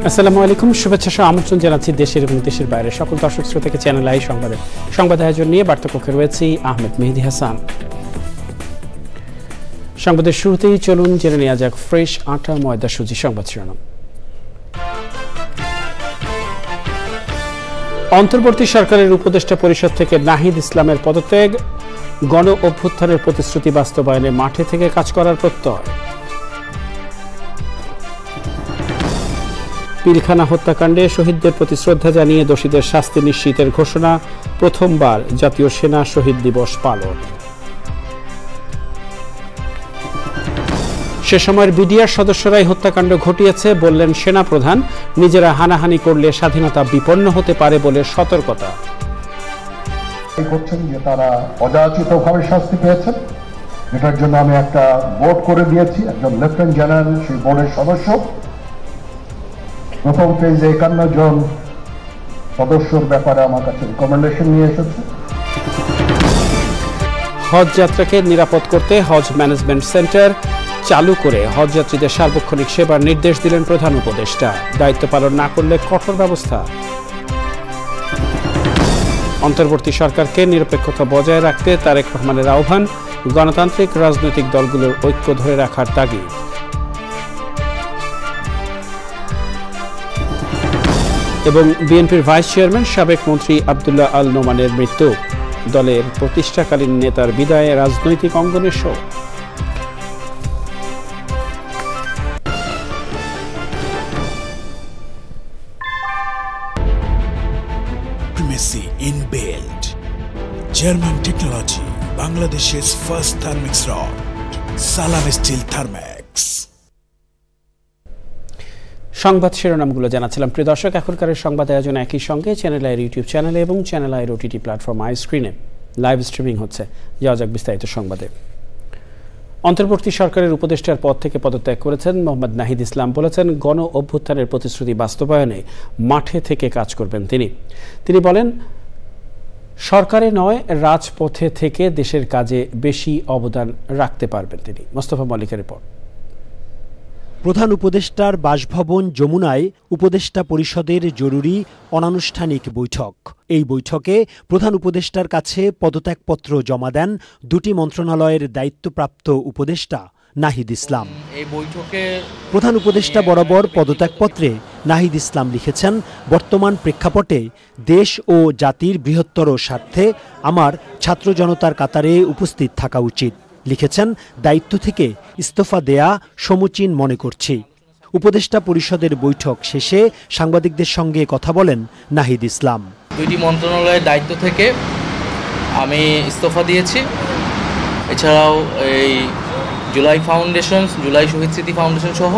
আসসালামু আলাইকুম, শুভেচ্ছা সহ আমন্ত্রণ জানাচ্ছি দেশের এবং দেশের বাইরে সকল দর্শক শ্রোতাকে চ্যানেল আই সংবাদ আয়োজন নিয়ে বার্তাকক্ষে রয়েছি আহমেদ মেহেদী হাসান। সংবাদের শুরুতেই চলুন জেনে নেওয়া যাক ফ্রেশ আটা ময়দা সুজি সংবাদ শিরোনাম। অন্তর্বর্তী সরকারের উপদেষ্টা পরিষদ থেকে নাহিদ ইসলামের পদত্যাগ, গণ অভ্যুত্থানের প্রতিশ্রুতি বাস্তবায়নে মাঠে থেকে কাজ করার প্রত্যয়। পিলখানা হত্যাকাণ্ডে শহীদদের প্রতি শ্রদ্ধা জানিয়ে দোষীদের শাস্তি নিশ্চিতের ঘোষণা, প্রথমবার জাতীয় সেনা শহীদ দিবস পালন। সে সময়ের বিডিআর সদস্যরাই হত্যাকাণ্ড ঘটিয়েছে বললেন সেনাপ্রধান, নিজেরা হানাহানি করলে স্বাধীনতা বিপন্ন হতে পারে বলে সতর্কতা। করছেন যে তারা অযাচিতভাবে শাস্তি পেয়েছেন, এটার জন্য আমি একটা বোর্ড করে দিয়েছি, একজন লেফটেন্যান্ট জেনারেল সেই বোর্ডের সদস্য। প্রথম পেজে 51 জন সদস্যর ব্যাপারে আমার কাছে রিকমেন্ডেশন নিয়ে এসেছে। হজ যাত্রাকে নিরাপদ করতে হজ ম্যানেজমেন্ট সেন্টার চালু করে হজ যাত্রীদের সার্বক্ষণিক সেবার নির্দেশ দিলেন প্রধান উপদেষ্টা, দায়িত্ব পালন না করলে কঠোর ব্যবস্থা। অন্তর্বর্তী সরকারকে নিরপেক্ষতা বজায় রাখতে তারেক রহমানের আহ্বান, গণতান্ত্রিক রাজনৈতিক দলগুলোর ঐক্য ধরে রাখার তাগিদ। এবং বিএনপির ভাইস চেয়ারম্যান সাবেক মন্ত্রী আব্দুল্লাহ আল নোমানের মৃত্যু, দলের প্রতিষ্ঠাকালীন নেতার বিদায়ে রাজনৈতিক অঙ্গনে শোক। Primacy inbuilt. German technology, Bangladesh's first thermix rod, Salam Steel Thermex. সংবাদ শিরোনামগুলো জানাচ্ছিলাম। প্রিয় দর্শক, এখনকার সংবাদ আয়োজন একই সঙ্গে চ্যানেল আইয়ের ইউটিউব চ্যানেলে এবং চ্যানেল আইয়ের ওটিটি প্ল্যাটফর্ম আই স্ক্রিনে লাইভ স্ট্রিমিং হচ্ছে। যাওয়া যাক বিস্তারিত সংবাদে। অন্তর্বর্তী সরকারের উপদেষ্টার পদ থেকে পদত্যাগ করেছেন মোহাম্মদ নাহিদ ইসলাম। বলেছেন, গণ অভ্যুত্থানের প্রতিশ্রুতি বাস্তবায়নে মাঠে থেকে কাজ করবেন তিনি বলেন, সরকারে নয় রাজপথে থেকে দেশের কাজে বেশি অবদান রাখতে পারবেন তিনি। মোস্তফা মল্লিকের রিপোর্ট। প্রধান উপদেষ্টার বাসভবন যমুনায় উপদেষ্টা পরিষদের জরুরি অনানুষ্ঠানিক বৈঠক। এই বৈঠকে প্রধান উপদেষ্টার কাছে পদত্যাগপত্র জমা দেন দুটি মন্ত্রণালয়ের দায়িত্বপ্রাপ্ত উপদেষ্টা নাহিদ ইসলাম। এই বৈঠকে প্রধান উপদেষ্টা বরাবর পদত্যাগপত্রে নাহিদ ইসলাম লিখেছেন, বর্তমান প্রেক্ষাপটে দেশ ও জাতির বৃহত্তর স্বার্থে আমার ছাত্র জনতার কাতারে উপস্থিত থাকা উচিত। লিখেছেন, দায়িত্ব থেকে ইস্তফা দেয়া সমীচীন মনে করছি। উপদেষ্টা পরিষদের বৈঠক শেষে সাংবাদিকদের সঙ্গে কথা বলেন নাহিদ ইসলাম। দুইটি মন্ত্রণালয়ের দায়িত্ব থেকে আমি ইস্তফা দিয়েছি। এছাড়াও এই জুলাই ফাউন্ডেশন, জুলাই শহীদ স্মৃতি ফাউন্ডেশন সহ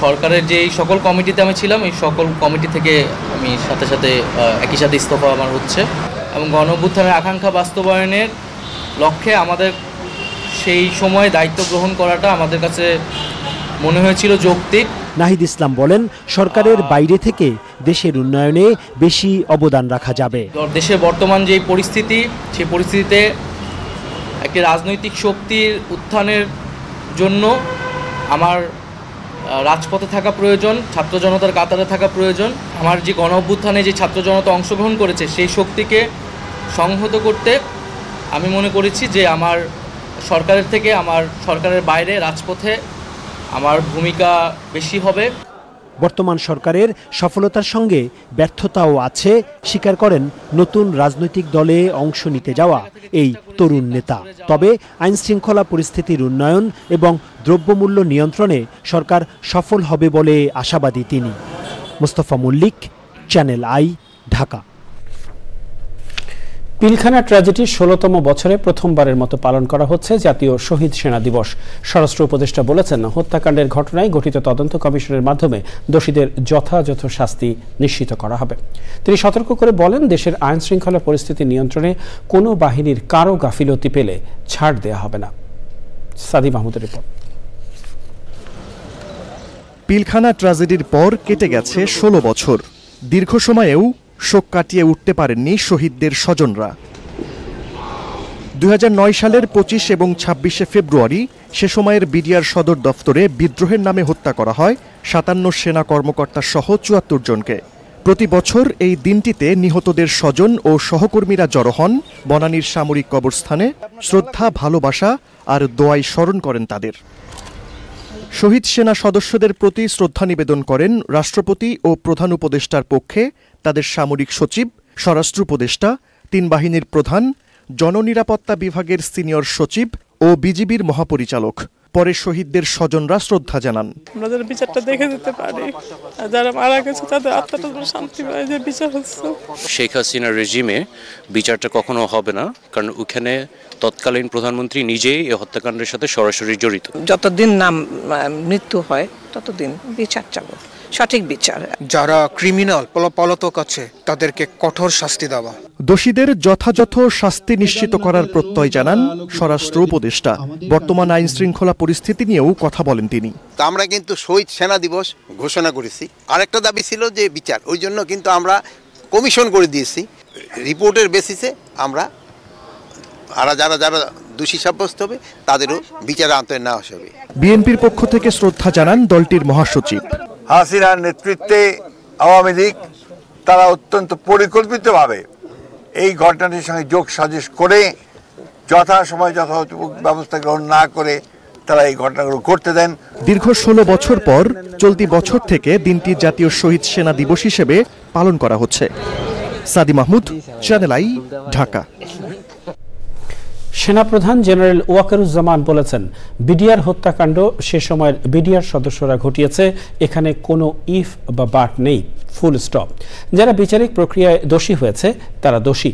সরকারের যে সকল কমিটিতে আমি ছিলাম, এই সকল কমিটি থেকে আমি সাথে একই সাথে ইস্তফা আমার হচ্ছে। এবং গণ অভ্যুত্থানের আকাঙ্ক্ষা বাস্তবায়নের লক্ষ্যে আমাদের সেই সময় দায়িত্ব গ্রহণ করাটা আমাদের কাছে মনে হয়েছিল যৌক্তিক। নাহিদ ইসলাম বলেন, সরকারের বাইরে থেকে দেশের উন্নয়নে বেশি অবদান রাখা যাবে। দেশের বর্তমান যে পরিস্থিতি, সেই পরিস্থিতিতে একটি রাজনৈতিক শক্তির উত্থানের জন্য আমার রাজপথে থাকা প্রয়োজন, ছাত্র জনতার কাতারে থাকা প্রয়োজন। আমার যে গণ অভ্যুত্থানে যে ছাত্র জনতা অংশগ্রহণ করেছে, সেই শক্তিকে সংহত করতে আমি মনে করেছি যে আমার সরকারের থেকে আমার সরকারের বাইরে রাজপথে আমার ভূমিকা বেশি হবে। বর্তমান সরকারের সফলতার সঙ্গে ব্যর্থতাও আছে স্বীকার করেন নতুন রাজনৈতিক দলে অংশ নিতে যাওয়া এই তরুণ নেতা। তবে আইনশৃঙ্খলা পরিস্থিতির উন্নয়ন এবং দ্রব্যমূল্য নিয়ন্ত্রণে সরকার সফল হবে বলে আশাবাদী তিনি। Mostafa Mallik, Channel I, Dhaka. পিলখানা ট্র্যাজেডির 16তম বছরে প্রথমবারের মতো পালন করা হচ্ছে জাতীয় শহীদ সেনা দিবস। স্বরাষ্ট্র উপদেষ্টা বলেছেন, হত্যাকাণ্ডের ঘটনায় গঠিত তদন্ত কমিশনের মাধ্যমে দোষীদের যথাযথ শাস্তি নিশ্চিত করা হবে। তিনি সতর্ক করে বলেন, দেশের আইন শৃঙ্খলা পরিস্থিতি নিয়ন্ত্রণে কোনো বাহিনীর কারো গাফিলতি পেলে ছাড় দেয়া হবে না। সাদি মাহমুদের রিপোর্ট। পিলখানা ট্র্যাজেডির পর কেটে গেছে 16 বছর। দীর্ঘ সময়েও শোক কাটিয়ে উঠতে পারেননি শহীদদের স্বজনরা। 2009 সালের 25 এবং 26শে ফেব্রুয়ারি সে সময়ের বিডিআর সদর দফতরে বিদ্রোহের নামে হত্যা করা হয় 57 সেনা কর্মকর্তা সহ 74 জনকে। প্রতি বছর এই দিনটিতে নিহতদের স্বজন ও সহকর্মীরা জড়ো হন বনানীর সামরিক কবরস্থানে, শ্রদ্ধা, ভালোবাসা আর দোয়ায় স্মরণ করেন তাদের। শহীদ সেনা সদস্যদের প্রতি শ্রদ্ধা নিবেদন করেন রাষ্ট্রপতি ও প্রধান উপদেষ্টার পক্ষে তাদের সামরিক সচিব, স্বরাষ্ট্র উপদেষ্টা, 3 বাহিনীর প্রধান, জননিরাপত্তা বিভাগের সিনিয়র সচিব ও বিজিবির মহাপরিচালক। পরে শহীদদের স্বজনরা শ্রদ্ধা জানান। আমরা যারা বিচারটা দেখে দিতে পারি, যারা মারা গেছে তাদের আত্মাটা শান্তি পায় যে বিচার হচ্ছে। শেখ হাসিনার রেজিমে বিচারটা কখনো হবে না, কারণ ওখানে তৎকালীন প্রধানমন্ত্রী নিজেই এই হত্যাকাণ্ডের সাথে সরাসরি জড়িত। যতদিন না মৃত্যু হয় ততদিন বিচার চাবো, সঠিক বিচার। যারা ক্রিমিনাল পলাতক আছে তাদেরকে কঠোর শাস্তি দেওয়া। দোষীদের যথাযথ শাস্তি নিশ্চিত করার প্রত্যয় জানান স্বরাষ্ট্র উপদেষ্টা। বর্তমান আইন শৃঙ্খলা পরিস্থিতি নিয়েও কথা বলেন তিনি। আমরা কিন্তু শহীদ সেনা দিবস ঘোষণা করেছি, আরেকটা দাবি ছিল যে বিচার, ওই জন্য কিন্তু আমরা কমিশন করে দিয়েছি। রিপোর্টের বেসিসে আমরা যারা দোষী সাব্যস্ত হবে তাদেরও বিচারে আওতায় নেওয়া হবে। বিএনপির পক্ষ থেকে শ্রদ্ধা জানান দলটির মহাসচিব। হাসিনার নেতৃত্বে আওয়ামী লীগ তারা অত্যন্ত পরিকল্পিতভাবে এই ঘটনাটির সঙ্গে যোগ সাজশ করে যথাসময় যথাযথ ব্যবস্থা গ্রহণ না করে তারা এই ঘটনাগুলো ঘটতে দেন। দীর্ঘ 16 বছর পর চলতি বছর থেকে দিনটি জাতীয় শহীদ সেনা দিবস হিসেবে পালন করা হচ্ছে। সাদি মাহমুদ, চ্যানেল আই, ঢাকা। সেনাপ্রধান জেনারেল ওয়াকারুজ্জামান বলেছেন, বিডিআর হত্যাকাণ্ড সে সময়ের বিডিআর সদস্যরা ঘটিয়েছে, এখানে কোনো ইফ বা বাট নেই, ফুল স্টপ। যারা বিচারিক প্রক্রিয়ায় দোষী হয়েছে তারা দোষী।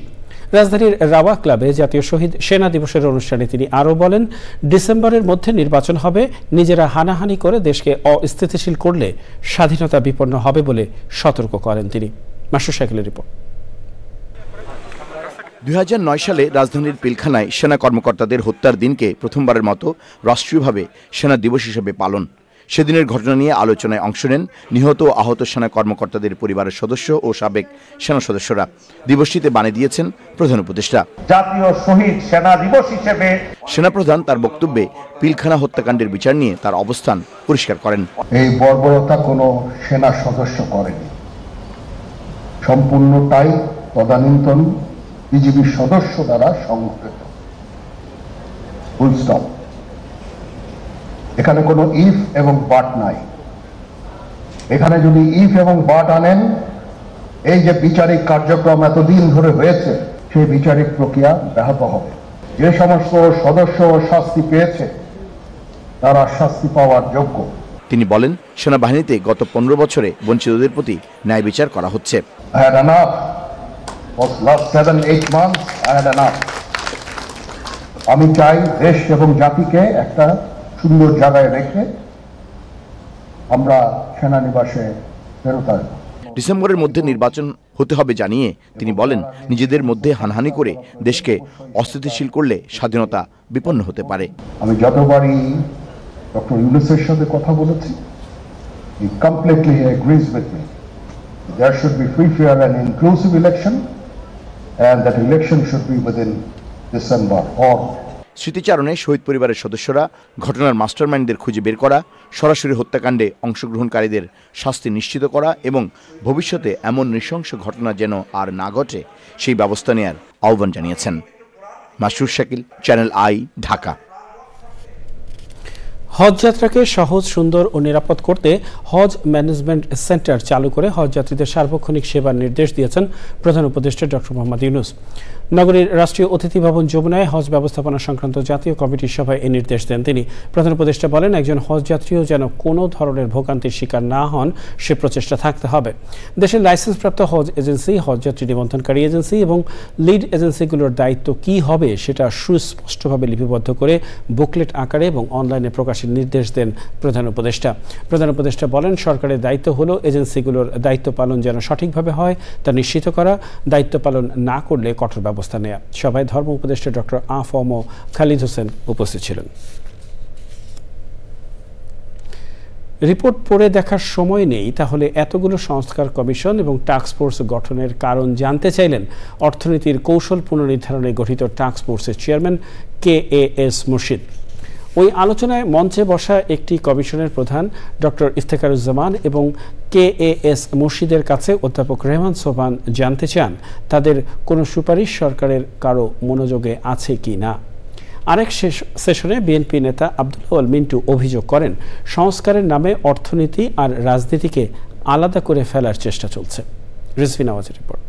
রাজধানীর রাওয়া ক্লাবে জাতীয় শহীদ সেনা দিবসের অনুষ্ঠানে তিনি আরও বলেন, ডিসেম্বরের মধ্যে নির্বাচন হবে, নিজেরা হানাহানি করে দেশকে অস্থিতিশীল করলে স্বাধীনতা বিপন্ন হবে বলে সতর্ক করেন তিনি। মাসুর সাইকেলের রিপোর্ট। 2009 সালে রাজধানীর পিলখানায় সেনা কর্মকর্তাদের হত্যার দিনকে প্রথমবারের মতো রাষ্ট্রীয়ভাবে সেনা দিবস হিসেবে পালন। সেদিনের ঘটনা নিয়ে আলোচনায় অংশ নেন নিহত ও আহত সেনা কর্মকর্তাদের পরিবারের সদস্য ও সাবেক সেনা সদস্যরা। দিবসটিতে বাণী দিয়েছেন প্রধান উপদেষ্টা। জাতীয় শহীদ সেনা দিবস হিসেবে সেনাপ্রধান তার বক্তব্যে পিলখানা হত্যাকাণ্ডের বিচার নিয়ে তার অবস্থান পরিষ্কার করেন। এই বর্বরতা কোনো সেনা সদস্য করেনি, সম্পূর্ণটাই তদানীন্তন বিজিবির সদস্য দ্বারা সংঘটিত। Full stop. এখানে কোনো ইফ এবং বাট নাই। এখানে যদি ইফ এবং বাট আনেন, এই যে বিচারিক কার্যক্রম এতদিন ধরে হয়েছে সেই বিচারিক প্রক্রিয়া ব্যাহত হবে। যে সমস্ত সদস্য শাস্তি পেয়েছে তারা শাস্তি পাওয়ার যোগ্য। তিনি বলেন, সেনাবাহিনীতে গত 15 বছরে বঞ্চিতদের প্রতি ন্যায় বিচার করা হচ্ছে। আমি চাই দেশ এবং জাতিকে একটা সুন্দর জায়গায় রেখে আমরা সেনানিবাসে ফেরত আসব। ডিসেম্বরের মধ্যে নির্বাচন হতে হবে জানিয়ে তিনি বলেন, নিজেদের মধ্যে হানাহানি করে দেশকে অস্থিতিশীল করলে স্বাধীনতা বিপন্ন হতে পারে। আমি যতবারই ডক্টর ইউনূসের সাথে কথা বলেছি, he completely agrees with me. There should be free, fair and inclusive election, and that election should be within December or স্মৃতিচারণে শহীদ পরিবারের সদস্যরা ঘটনার মাস্টারমাইন্ডদের খুঁজে বের করা, সরাসরি হত্যাকাণ্ডে অংশগ্রহণকারীদের শাস্তি নিশ্চিত করা এবং ভবিষ্যতে এমন নৃশংস ঘটনা যেন আর না ঘটে সেই ব্যবস্থা নেয়ার আহ্বান জানিয়েছেন। মাসুর শাকিল, চ্যানেল আই, ঢাকা। হজ যাত্রাকে সহজ, সুন্দর ও নিরাপদ করতে হজ ম্যানেজমেন্ট সেন্টার চালু করে হজ যাত্রীদের সার্বক্ষণিক সেবার নির্দেশ দিয়েছেন প্রধান উপদেষ্টা ডক্টর মোহাম্মদ ইউনূস। নগরীর রাষ্ট্রীয় অতিথি ভবন যমুনায় হজ ব্যবস্থাপনা সংক্রান্ত জাতীয় কমিটির সভায় এই নির্দেশ দেন তিনি। প্রধান উপদেষ্টা বলেন, একজন হজ যাত্রীও যেন কোনো ধরনের ভোগান্তির শিকার না হন সে প্রচেষ্টা থাকতে হবে। দেশের লাইসেন্সপ্রাপ্ত হজ এজেন্সি, হজযাত্রী নিবন্ধনকারী এজেন্সি এবং লিড এজেন্সিগুলোর দায়িত্ব কী হবে সেটা সুস্পষ্টভাবে লিপিবদ্ধ করে বুকলেট আকারে এবং অনলাইনে প্রকাশের নির্দেশ দেন প্রধান উপদেষ্টা। প্রধান উপদেষ্টা বলেন, সরকারের দায়িত্ব হলো এজেন্সিগুলোর দায়িত্ব পালন যেন সঠিকভাবে হয় তা নিশ্চিত করা, দায়িত্ব পালন না করলে কঠোর ব্যবস্থা নেওয়া। সভায় ধর্ম উপদেষ্টা ডক্টর আ.ফ.ম. খালিদ হোসেন উপস্থিত ছিলেন। রিপোর্ট পড়ে দেখার সময় নেই, তাহলে এতগুলো সংস্কার কমিশন এবং টাস্ক ফোর্স গঠনের কারণ জানতে চাইলেন অর্থনীতির কৌশল পুনর্নির্ধারণে গঠিত টাস্ক ফোর্সের চেয়ারম্যান KAS মুর্শিদ। ওই আলোচনায় মঞ্চে বসা একটি কমিশনের প্রধান ডক্টর ইফতেখারুজ্জামান এবং KAS মুর্শিদের কাছে অধ্যাপক রেহমান সোবহান জানতে চান তাদের কোনো সুপারিশ সরকারের কারো মনোযোগে আছে কি না। আরেক সেশনে বিএনপি নেতা আব্দুল আউয়াল মিন্টু অভিযোগ করেন সংস্কারের নামে অর্থনীতি আর রাজনীতিকে আলাদা করে ফেলার চেষ্টা চলছে। রিজভী নওয়াজের রিপোর্ট।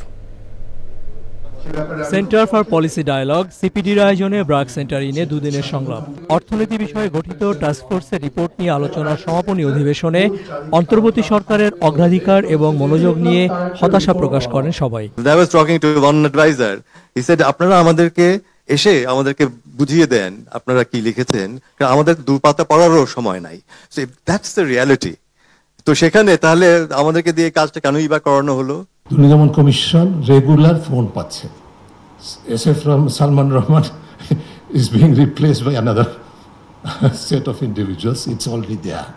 সেন্টার ফর পলিসি ডায়ালগ সিপিডির আয়োজনে ব্রাক সেন্টার ইনে দুদিনের সংলাপ। অর্থনীতি বিষয়ে গঠিত টাস্কফোর্সের রিপোর্ট নিয়ে আলোচনার সমাপনী অধিবেশনে অন্তর্বর্তী সরকারের অগ্রাধিকার এবং মনোযোগ নিয়ে হতাশা প্রকাশ করেন সবাই। I was talking to one advisor. He said, আপনারা আমাদেরকে বুঝিয়ে দেন আপনারা কি লিখেছেন, কারণ আমাদের দুপাতা পড়ারও সময় নাই। So if that's the reality, তো সেখানে তাহলে আমাদেরকে দিয়ে কাজটা কেনই বা করানো হলো? দুর্নীতি কমিশন রেগুলার ফোন পাচ্ছে। SF Salman Rahman is being replaced by another set of individuals. It's already there.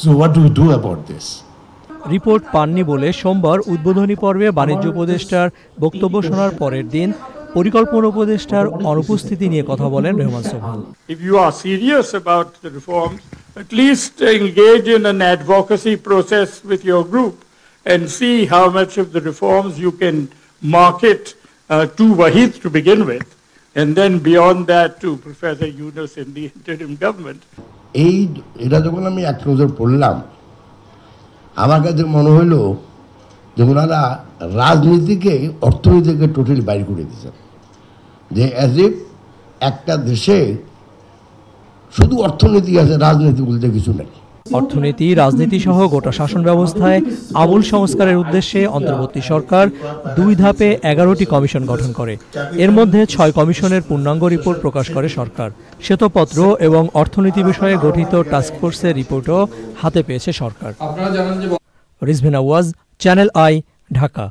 So what do we do about this? Report পাননি বলে সোমবার উদ্বোধনী পর্বে বাণিজ্য উপদেষ্টার বক্তব্য শোনার পরের দিন পরিকল্পনা উপদেষ্টার অনুপস্থিতি নিয়ে কথা বলেন Rehman Sobhan. If you are serious about the reforms, at least engage in an advocacy process with your group and see how much of the reforms you can market to Wahid to begin with, and then beyond that to Professor Yunus in the interim government. এটা যখন আমি এক নজর পড়লাম, আমার কাছে মনে হলো যে ওনারা রাজনীতিকে অর্থনীতিকে টোটালি বাইরে করে দিয়েছেন, যে অ্যাজ ইফ একটা দেশে শুধু অর্থনীতি আছে, রাজনীতি বলতে কিছু নেই। অর্থনীতি, রাজনীতি সহ গোটা শাসন ব্যবস্থায় আমূল সংস্কারের উদ্দেশ্যে অন্তর্বর্তী সরকার 2 ধাপে 11টি কমিশন গঠন করে। এর মধ্যে 6 কমিশনের পূর্ণাঙ্গ রিপোর্ট প্রকাশ করে সরকার। শ্বেতপত্র এবং অর্থনীতি বিষয়ে গঠিত টাস্কফোর্সের রিপোর্টও হাতে পেয়েছে সরকার। Rizvi Nawaz, Channel I, Dhaka.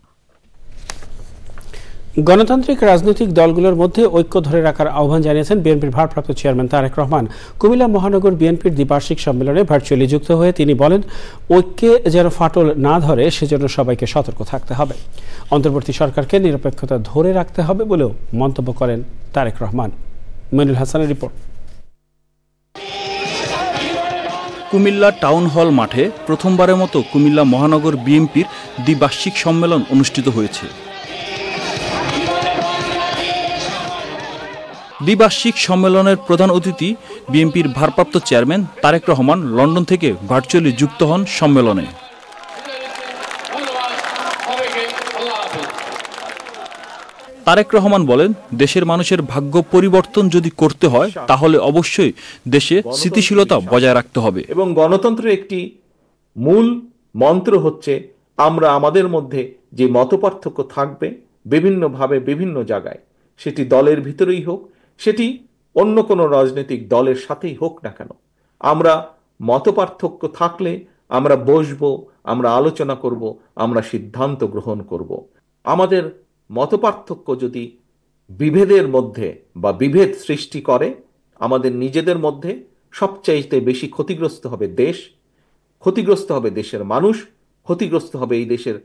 গণতান্ত্রিক রাজনৈতিক দলগুলোর মধ্যে ঐক্য ধরে রাখার আহ্বান জানিয়েছেন বিএনপির ভারপ্রাপ্ত চেয়ারম্যান তারেক রহমান। কুমিল্লা মহানগর বিএনপির দ্বিবার্ষিক সম্মেলনে ভার্চুয়ালি যুক্ত হয়ে তিনি বলেন, ঐক্যে যেন ফাটল না ধরে সেজন্য সবাইকে সতর্ক থাকতে হবে। অন্তর্বর্তী সরকারকে নিরপেক্ষতা ধরে রাখতে হবে বলেও মন্তব্য করেন তারেক রহমান। মইনুল হাসানের রিপোর্ট। কুমিল্লা টাউন হল মাঠে প্রথমবারের মতো কুমিল্লা মহানগর বিএনপির দ্বিবার্ষিক সম্মেলন অনুষ্ঠিত হয়েছে। দ্বিবার্ষিক সম্মেলনের প্রধান অতিথি বিএনপির ভারপ্রাপ্ত চেয়ারম্যান তারেক রহমান লন্ডন থেকে ভার্চুয়ালি যুক্ত হন সম্মেলনে। তারেক রহমান বলেন, দেশের মানুষের ভাগ্য পরিবর্তন যদি করতে হয় তাহলে অবশ্যই দেশে স্থিতিশীলতা বজায় রাখতে হবে। এবং গণতন্ত্রের একটি মূল মন্ত্র হচ্ছে আমরা আমাদের মধ্যে যে মতপার্থক্য থাকবে বিভিন্নভাবে বিভিন্ন জায়গায়, সেটি দলের ভিতরেই হোক, সেটি অন্য কোনো রাজনৈতিক দলের সাথেই হোক না কেন, আমরা মতপার্থক্য থাকলে আমরা বসবো, আমরা আলোচনা করব, আমরা সিদ্ধান্ত গ্রহণ করব। আমাদের মতপার্থক্য যদি বিভেদের মধ্যে বা বিভেদ সৃষ্টি করে আমাদের নিজেদের মধ্যে, সবচাইতে বেশি ক্ষতিগ্রস্ত হবে দেশ, ক্ষতিগ্রস্ত হবে দেশের মানুষ, ক্ষতিগ্রস্ত হবে এই দেশের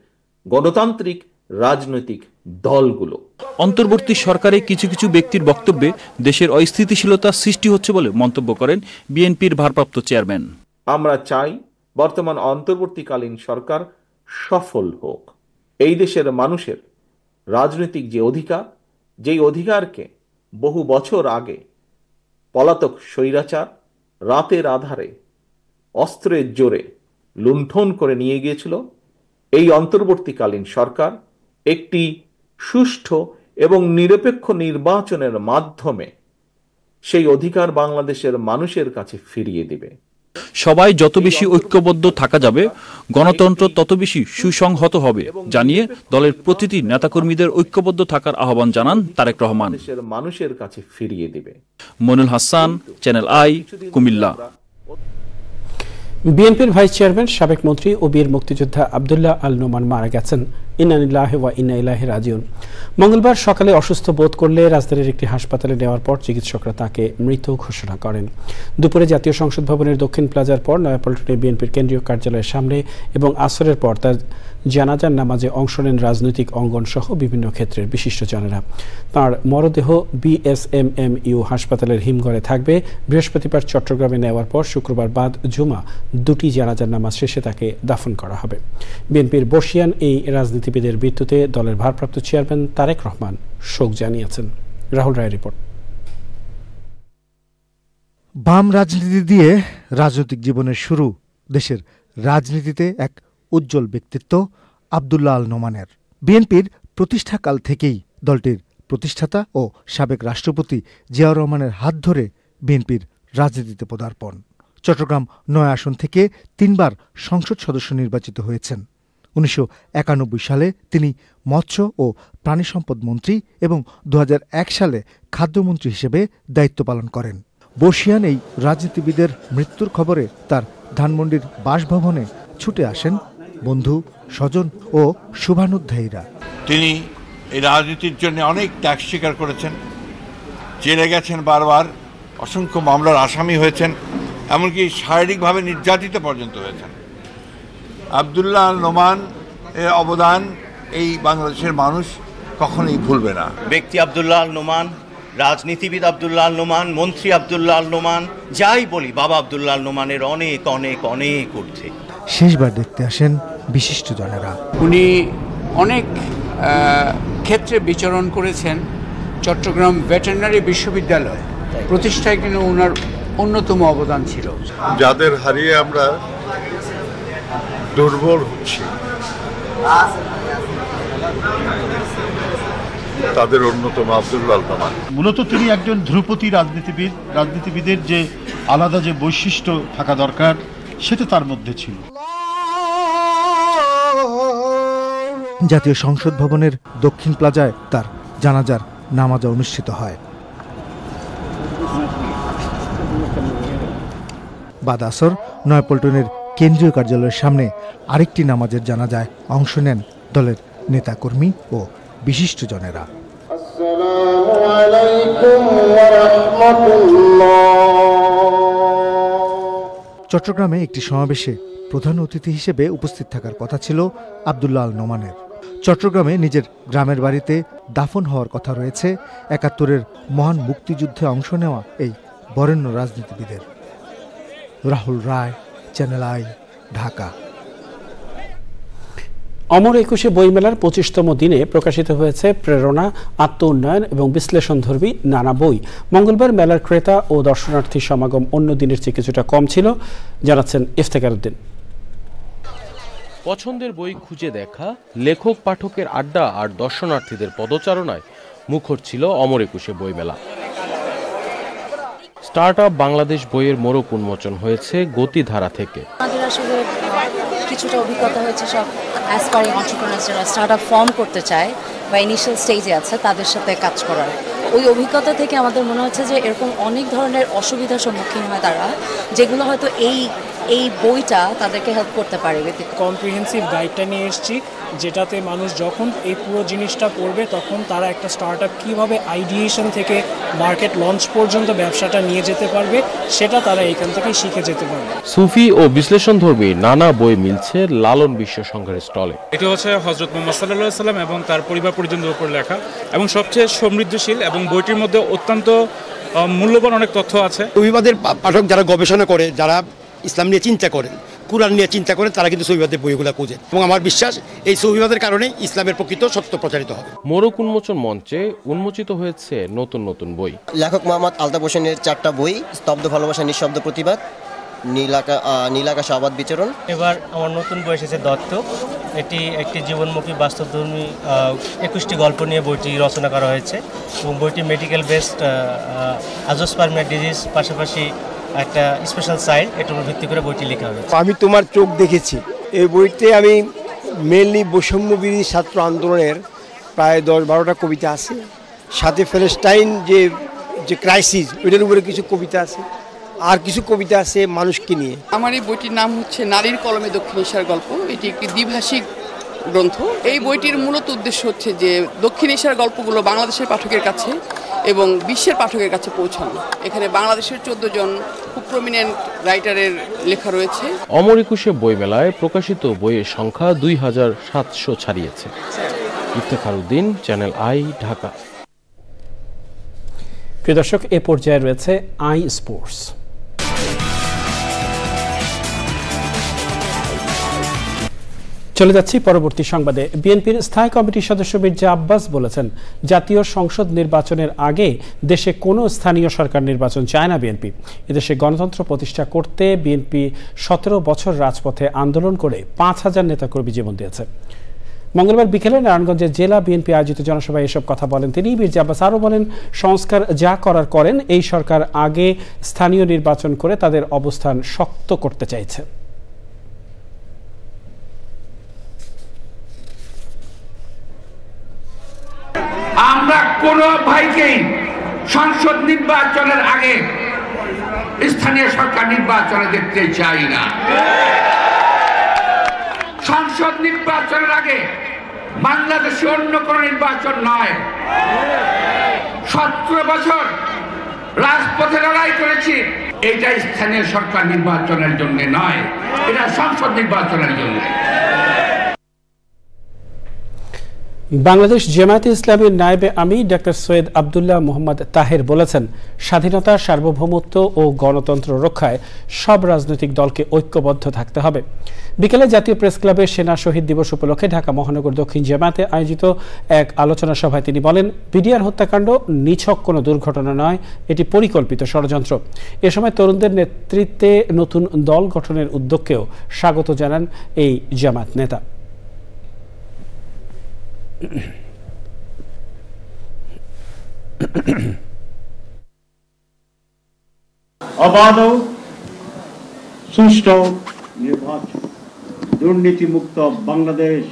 গণতান্ত্রিক রাজনৈতিক দলগুলো। অন্তর্বর্তী সরকারে কিছু কিছু ব্যক্তির বক্তব্যে দেশের অস্থিতিশীলতা সৃষ্টি হচ্ছে বলে মন্তব্য করেন বিএনপির ভারপ্রাপ্ত চেয়ারম্যান। আমরা চাই বর্তমান অন্তর্বর্তীকালীন সরকার সফল হোক। এই দেশের মানুষের রাজনৈতিক যে অধিকার, যেই অধিকারকে বহু বছর আগে পলাতক স্বৈরাচার রাতের আধারে অস্ত্রের জোরে লুণ্ঠন করে নিয়ে গিয়েছিল, এই অন্তর্বর্তীকালীন সরকার একটি সুষ্ঠু এবং নিরপেক্ষ নির্বাচনের মাধ্যমে সেই অধিকার বাংলাদেশের মানুষের কাছে ফিরিয়ে দিবে। সবাই যত বেশি ঐক্যবদ্ধ থাকা যাবে, গণতন্ত্র তত বেশি সুসংহত হবে জানিয়ে দলের প্রতিটি নেতাকর্মীদের ঐক্যবদ্ধ থাকার আহ্বান জানান তারেক রহমান। মানুষের কাছে ফিরিয়ে দিবে। Moinul Hasan, channel I, Comilla. বিএনপির ভাইস চেয়ারম্যান, সাবেক মন্ত্রী ও বীর মুক্তিযোদ্ধা আব্দুল্লাহ আল নোমান মারা গেছেন। ইন্না লিল্লাহি ওয়া ইন্না ইলাইহি রাজিউন। মঙ্গলবার সকালে অসুস্থ বোধ করলে রাজধানীর একটি হাসপাতালে নেওয়ার পর চিকিৎসকরা তাকে মৃত ঘোষণা করেন। দুপুরে জাতীয় সংসদ ভবনের দক্ষিণ প্লাজার পর নয়াপল্টনে বিএনপির কেন্দ্রীয় কার্যালয়ের সামনে এবং আসরের পর তার জানাজার নামাজে অংশ নেন রাজনৈতিক অঙ্গন সহ বিভিন্ন ক্ষেত্রের বিশিষ্টজনেরা। তাঁর মরদেহ বিএসএমএমইউ হাসপাতালের হিমঘরে থাকবে। বৃহস্পতিবার চট্টগ্রামে নেওয়ার পর শুক্রবার বাদ জুমা দুটি জানাজার নামাজ শেষে তাকে দাফন করা হবে। বিএনপির বর্ষিয়ান এই রাজনীতিবিদের মৃত্যুতে দলের ভারপ্রাপ্ত চেয়ারম্যান তারেক রহমান শোক জানিয়েছেন। রাহুল রায়ের রিপোর্ট। বাম রাজনীতি দিয়ে রাজনৈতিক জীবনের শুরু দেশের রাজনীতিতে এক উজ্জ্বল ব্যক্তিত্ব আব্দুল্লাহ আল নোমানের। বিএনপির প্রতিষ্ঠাকাল থেকেই দলটির প্রতিষ্ঠাতা ও সাবেক রাষ্ট্রপতি জিয়াউর রহমানের হাত ধরে বিএনপির রাজনীতিতে পদার্পণ। চট্টগ্রাম ৯ আসন থেকে ৩ বার সংসদ সদস্য নির্বাচিত হয়েছেন। ১৯৯১ সালে তিনি মৎস্য ও প্রাণী সম্পদ মন্ত্রী এবং ২০০১ সালে খাদ্যমন্ত্রী হিসেবে দায়িত্ব পালন করেন। বর্ষিয়ান এই রাজনীতিবিদের মৃত্যুর খবরে তার ধানমন্ডির বাসভবনে ছুটে আসেন বন্ধু, স্বজন ও শুভানুধ্যায়ীরা। তিনি এই রাজনীতির জন্য অনেক ত্যাগ স্বীকার করেছেন, জেলে গেছেন, বারবার অসংখ্য মামলার আসামি হয়েছেন, এমনকি শারীরিকভাবে নির্যাতিত পর্যন্ত হয়েছেন। আব্দুল্লাহ আল নোমান এর অবদান এই বাংলাদেশের মানুষ কখনোই ভুলবে না। ব্যক্তি আব্দুল্লাহ আল নোমান, রাজনীতিবিদ আব্দুল্লাহ আল নোমান, মন্ত্রী আব্দুল্লাহ আল নোমান, যাই বলি বাবা আব্দুল্লাহ আল নোমানের অনেক অনেক অনেক ঊর্ধ্বে। শেষবার দেখতে আসেন বিশিষ্টজনেরা। উনি অনেক ক্ষেত্রে বিচরণ করেছেন। চট্টগ্রাম ভেটেরিনারি বিশ্ববিদ্যালয় প্রতিষ্ঠায় কিন্তু ওনার অন্যতম অবদান ছিল। যাদের হারিয়ে আমরা দুর্বল হচ্ছি তাদের অন্যতম আব্দুল্লাহ আল নোমান। মূলত তিনি একজন ধ্রুপদী রাজনীতিবিদের যে আলাদা যে বৈশিষ্ট্য থাকা দরকার সেটা তার মধ্যে ছিল। জাতীয় সংসদ ভবনের দক্ষিণ প্লাজায় তার জানাজার নামাজ অনুষ্ঠিত হয়। বাদ আসর নয়াপল্টনের কেন্দ্রীয় কার্যালয়ের সামনে আরেকটি নামাজের জানাজায় অংশ নেন দলের নেতাকর্মী ও বিশিষ্টজনেরা। চট্টগ্রামে একটি সমাবেশে প্রধান অতিথি হিসেবে উপস্থিত থাকার কথা ছিল আব্দুল্লাহ আল নোমানের। চট্টগ্রামে নিজের গ্রামের বাড়িতে দাফন হওয়ার কথা রয়েছে ৭১-এর মহান মুক্তিযুদ্ধে অংশ নেওয়া এই বরেণ্য রাজনীতিবিদের। রাহুল রায়, চ্যানেল আই, ঢাকা। অমর একুশে বইমেলার ২৫তম দিনে প্রকাশিত হয়েছে প্রেরণা, আত্ম উন্নয়ন এবং বিশ্লেষণধর্মী নানা বই। মঙ্গলবার মেলার ক্রেতা ও দর্শনার্থী সমাগম অন্য দিনের চেয়ে কিছুটা কম ছিল, জানাচ্ছেন ইফতেখার উদ্দিন। পছন্দের বই খুঁজে দেখা, লেখক পাঠকের আড্ডা আর দর্শনার্থীদের পদচারণায় মুখর ছিল অমর একুশে বইমেলা। স্টার্ট আপ বাংলাদেশ বইয়ের মোড়ক উন্মোচন হয়েছে গতিধারা থেকে। আমাদের আসলে কিছুটা অভিজ্ঞতা হয়েছে সব অ্যাসপায়ারিং এন্টারপ্রেনার্স যারা স্টার্ট আপ ফর্ম করতে চায় বা ইনিশিয়াল স্টেজে আছে তাদের সাথে কাজ করার। ওই অভিজ্ঞতা থেকে আমাদের মনে হচ্ছে যে এরকম অনেক ধরনের অসুবিধার সম্মুখীন হয় তারা, যেগুলো হয়তো এই বইটা তাদেরকে হেল্প করতে পারে। কম্প্রিহেন্সিভ গাইডটা নিয়ে এসেছি, যেটাতে মানুষ যখন এই পুরো জিনিসটা পড়বে তখন তারা একটা স্টার্ট আপ কীভাবে আইডিয়েশন থেকে মার্কেট লঞ্চ পর্যন্ত ব্যবসাটা নিয়ে যেতে পারবে সেটা তারা এখান থেকে শিখে যেতে পারবে। সুফি ও বিশ্লেষণধর্মী নানা বই মিলছে লালন বিশ্ব সংঘের স্টলে। এটি হচ্ছে হযরত মুহাম্মদ সাল্লাল্লাহু আলাইহি সাল্লাম এবং তার পরিবার পরিজনদের উপর লেখা এবং সবচেয়ে সমৃদ্ধশীল, এবং বইটির মধ্যে অত্যন্ত মূল্যবান অনেক তথ্য আছে। সুফিবাদের পাঠক যারা গবেষণা করে, যারা ইসলাম নিয়ে চিন্তা করেন, কুরআন নিয়ে চিন্তা করেন, তারা কিন্তু সুফিবাদের বইগুলো খুঁজেন এবং আমার বিশ্বাস এই সুফিবাদের কারণে ইসলামের প্রকৃত সত্য প্রচারিত হবে। মোড়ক উন্মোচন মঞ্চে উন্মোচিত হয়েছে নতুন নতুন বই। লেখক মোহাম্মদ আলতাফ হোসেনের 4টা বই, স্তব্ধ ভালোবাসা, নিঃশব্দ প্রতিবাদ, নীলাকাশ আবাদ বিচরণ। এবার আমার নতুন বই এসেছে দত্ত। এটি একটি জীবনমুখী বাস্তবধর্মী 21টি গল্প নিয়ে বইটি রচনা করা হয়েছে এবং বইটি মেডিকেল বেসড আজোস্পার্মিয়া ডিজিজ পাশাপাশি একটা স্পেশাল সাইড, এটার উপর ভিত্তি করে বইটি লেখা হয়েছে। আমি তোমার চোখ দেখেছি এই বইতে আমি মেনলি বৈষম্য বিরোধী ছাত্র আন্দোলনের প্রায় 10-12টা কবিতা আছে, সাথে প্যালেস্টাইন যে ক্রাইসিস ওইটার উপরে কিছু কবিতা আছে, আর কিছু কবিতা আছে মানুষকে নিয়ে। আমার এই বইটির নাম হচ্ছে নারীর কলমে দক্ষিণ এশিয়ার গল্প। এটি একটি দ্বিভাষিক গ্রন্থ। এই বইটির মূলত উদ্দেশ্য হচ্ছে যে দক্ষিণ এশিয়ার গল্পগুলো বাংলাদেশের পাঠকের কাছে এবং বিশ্বের পাঠকের কাছে পৌঁছানো। এখানে বাংলাদেশের 14 জন খুব প্রমিনেন্ট রাইটারের লেখা রয়েছে। অমর একুশে বইমেলায় প্রকাশিত বইয়ের সংখ্যা 2700 ছাড়িয়েছে। Iftekhar Uddin, Channel I, Dhaka. প্রিয় দর্শক, এ পর্যায়ে রয়েছে আই স্পোর্টস। চলে যাচ্ছি পরবর্তী সংবাদে। বিএনপির স্থায়ী কমিটির সদস্য মির্জা আব্বাস বলেছেন, জাতীয় সংসদ নির্বাচনের আগে দেশে কোনো স্থানীয় সরকার নির্বাচন চায় না বিএনপি। এদেশে গণতন্ত্র প্রতিষ্ঠা করতে বিএনপি 17 বছর রাজপথে আন্দোলন করে 5000 নেতাকর্মী জীবন দিয়েছে। মঙ্গলবার বিকেলে নারায়ণগঞ্জের জেলা বিএনপি আয়োজিত জনসভায় এসব কথা বলেন তিনি। মির্জা আব্বাস আরও বলেন, সংস্কার যা করার করেন, এই সরকার আগে স্থানীয় নির্বাচন করে তাদের অবস্থান শক্ত করতে চাইছে। আমরা কোন ভাইকেই সংসদ নির্বাচনের আগে স্থানীয় সরকার নির্বাচনে দেখতে চাই না। সংসদ নির্বাচনের আগে বাংলাদেশে অন্য কোন নির্বাচন নয়। 17 বছর রাজপথে লড়াই করেছি, এটা স্থানীয় সরকার নির্বাচনের জন্য নয়, এটা সংসদ নির্বাচনের জন্য। বাংলাদেশ জামায়াতে ইসলামীর নায়েবে আমির ডক্টর সৈয়দ আব্দুল্লাহ মোহাম্মদ তাহের বলেছেন, স্বাধীনতা, সার্বভৌমত্ব ও গণতন্ত্র রক্ষায় সব রাজনৈতিক দলকে ঐক্যবদ্ধ থাকতে হবে। বিকেলে জাতীয় প্রেস ক্লাবে সেনা শহীদ দিবস উপলক্ষে ঢাকা মহানগর দক্ষিণ জামায়াতে আয়োজিত এক আলোচনা সভায় তিনি বলেন, বিডিআর হত্যাকাণ্ড নিছক কোনো দুর্ঘটনা নয়, এটি পরিকল্পিত ষড়যন্ত্র। এ সময় তরুণদের নেতৃত্বে নতুন দল গঠনের উদ্যোগকেও স্বাগত জানান এই জামায়াত নেতা। অবাধ, সুষ্ঠু নির্বাচন, দুর্নীতিমুক্ত বাংলাদেশ,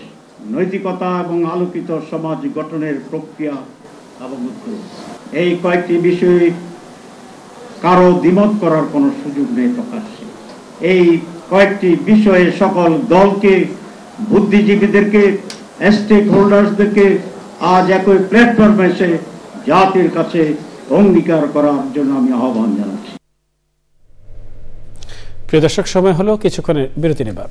নৈতিকতা এবং আলোকিত সমাজ গঠনের প্রক্রিয়া এবং উদ্যোগ, এই কয়েকটি বিষয়ে কারো দ্বিমত করার কোনো সুযোগ নেই প্রকাশ্যে। এই কয়েকটি বিষয়ে সকল দলকে, বুদ্ধিজীবীদেরকে, স্টেক হোল্ডার্সদেরকে আজ একই প্ল্যাটফর্মে এসে জাতির কাছে অঙ্গীকার করার জন্য আমি আহ্বান জানাচ্ছি। প্রিয় দর্শক, সময় হলো কিছুক্ষণের বিরতি নেবার,